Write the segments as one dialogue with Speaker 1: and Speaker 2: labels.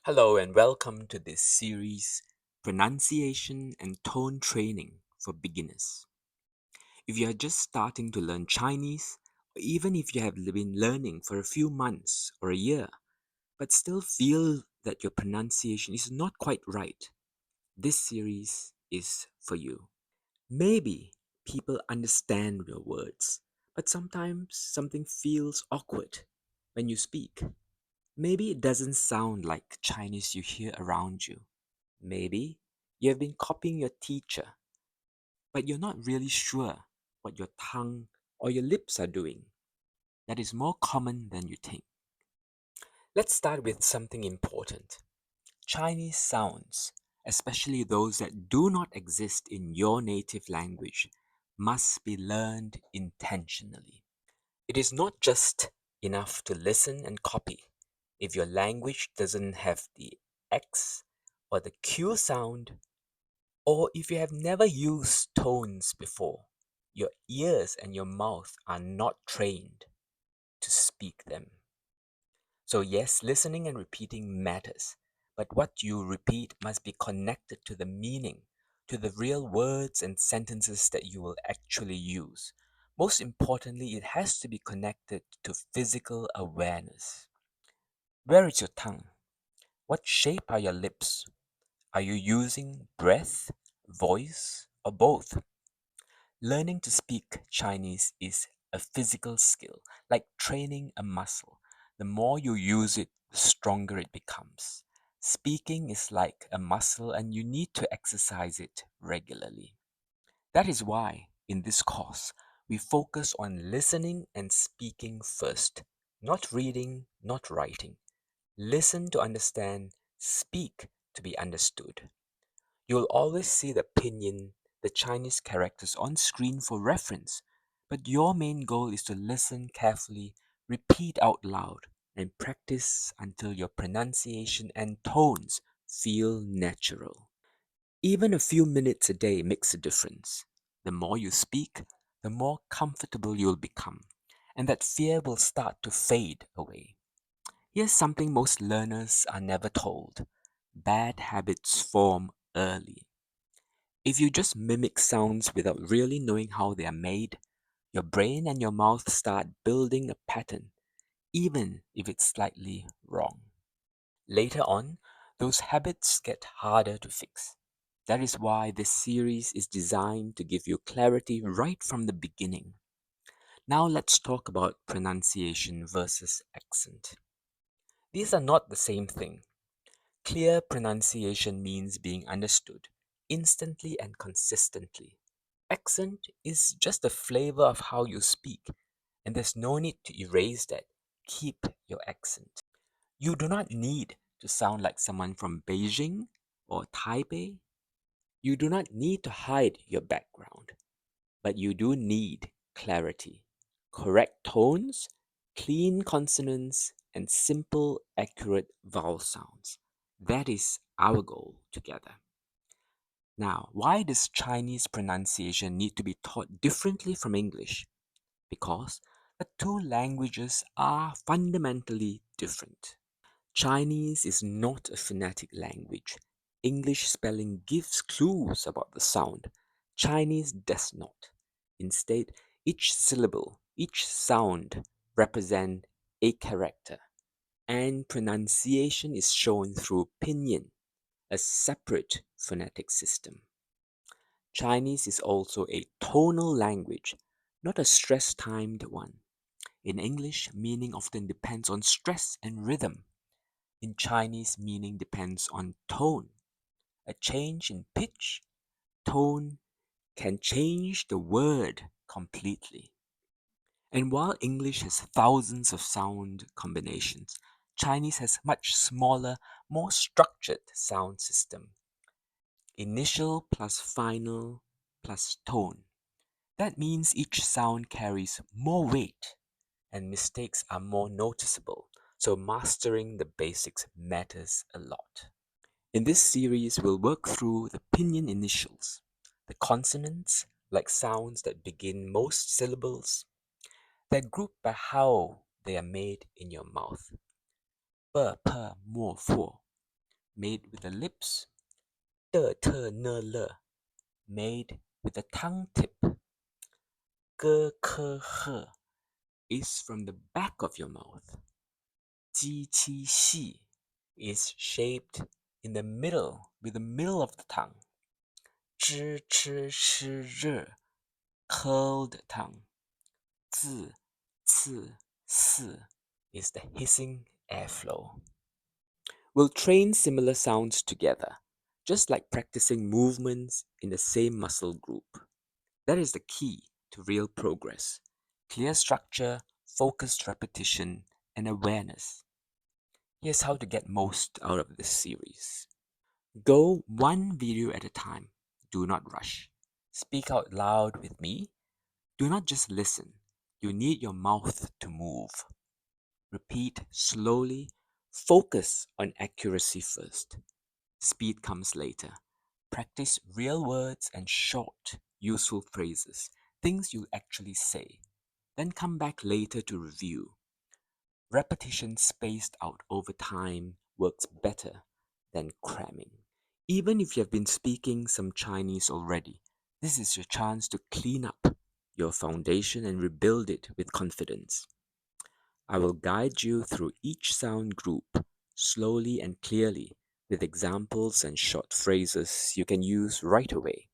Speaker 1: Hello and welcome to this series, Pronunciation and Tone Training for Beginners. If you are just starting to learn Chinese, or even if you have been learning for a few months or a year, but still feel that your pronunciation is not quite right, this series is for you. Maybe people understand your words, but sometimes something feels awkward when you speak. Maybe it doesn't sound like Chinese you hear around you. Maybe you have been copying your teacher, but you're not really sure what your tongue or your lips are doing. That is more common than you think. Let's start with something important. Chinese sounds, especially those that do not exist in your native language, must be learned intentionally. It is not just enough to listen and copy. If your language doesn't have the X or the Q sound, or if you have never used tones before, your ears and your mouth are not trained to speak them. So, yes, listening and repeating matters, but what you repeat must be connected to the meaning, to the real words and sentences that you will actually use. Most importantly, it has to be connected to physical awareness. Where is your tongue? What shape are your lips? Are you using breath, voice, or both? Learning to speak Chinese is a physical skill, like training a muscle. The more you use it, the stronger it becomes. Speaking is like a muscle and you need to exercise it regularly. That is why, in this course, we focus on listening and speaking first. Not reading, not writing. Listen to understand, speak to be understood. You'll always see the pinyin, the Chinese characters on screen for reference, but your main goal is to listen carefully, repeat out loud, and practice until your pronunciation and tones feel natural. Even a few minutes a day makes a difference. The more you speak, the more comfortable you'll become, and that fear will start to fade away. Here's something most learners are never told: bad habits form early. If you just mimic sounds without really knowing how they are made, your brain and your mouth start building a pattern, even if it's slightly wrong. Later on, those habits get harder to fix. That is why this series is designed to give you clarity right from the beginning. Now let's talk about pronunciation versus accent. These are not the same thing. Clear pronunciation means being understood instantly and consistently. Accent is just a flavor of how you speak, and there's no need to erase that. Keep your accent. You do not need to sound like someone from Beijing or Taipei. You do not need to hide your background, but you do need clarity, correct tones, clean consonants, and simple, accurate vowel sounds. That is our goal together. Now, why does Chinese pronunciation need to be taught differently from English? Because the two languages are fundamentally different. Chinese is not a phonetic language. English spelling gives clues about the sound. Chinese does not. Instead, each syllable, each sound represent a character, and pronunciation is shown through pinyin, a separate phonetic system. Chinese is also a tonal language, not a stress-timed one. In English, meaning often depends on stress and rhythm. In Chinese, meaning depends on tone. A change in pitch, tone, can change the word completely. And while English has thousands of sound combinations, Chinese has much smaller, more structured sound system. Initial plus final plus tone. That means each sound carries more weight and mistakes are more noticeable. So mastering the basics matters a lot. In this series, we'll work through the pinyin initials, the consonants, like sounds that begin most syllables. They're grouped by how they are made in your mouth. 'P', 'p', 'mo', 'fo'. made with the lips. De, te, ne, le, made with the tongue tip. Ge, ke, he is from the back of your mouth. Ji, qi, xi is shaped in the middle, with the middle of the tongue. Zhi, chi, shi, zhi, curled tongue. Zi, ci, si is the hissing airflow. We'll train similar sounds together, just like practicing movements in the same muscle group. That is the key to real progress. Clear structure, focused repetition, and awareness. Here's how to get most out of this series. Go one video at a time. Do not rush. Speak out loud with me. Do not just listen. You need your mouth to move. Repeat slowly. Focus on accuracy first. Speed comes later. Practice real words and short, useful phrases, things you actually say. Then come back later to review. Repetition spaced out over time works better than cramming. Even if you have been speaking some Chinese already, this is your chance to clean up your foundation and rebuild it with confidence. I will guide you through each sound group slowly and clearly with examples and short phrases you can use right away.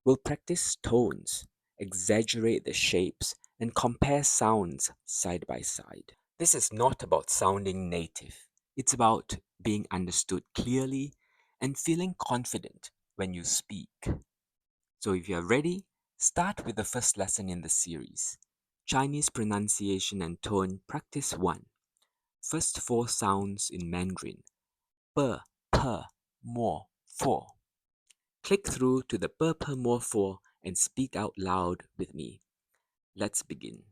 Speaker 1: We'll practice tones, exaggerate the shapes, and compare sounds side by side. This is not about sounding native. It's about being understood clearly and feeling confident when you speak. So if you are ready, start with the first lesson in the series. Chinese pronunciation and tone practice 1. First 4 sounds in Mandarin. P, P, Mo, Fo. Click through to the P, P, Mo, Fo and speak out loud with me. Let's begin.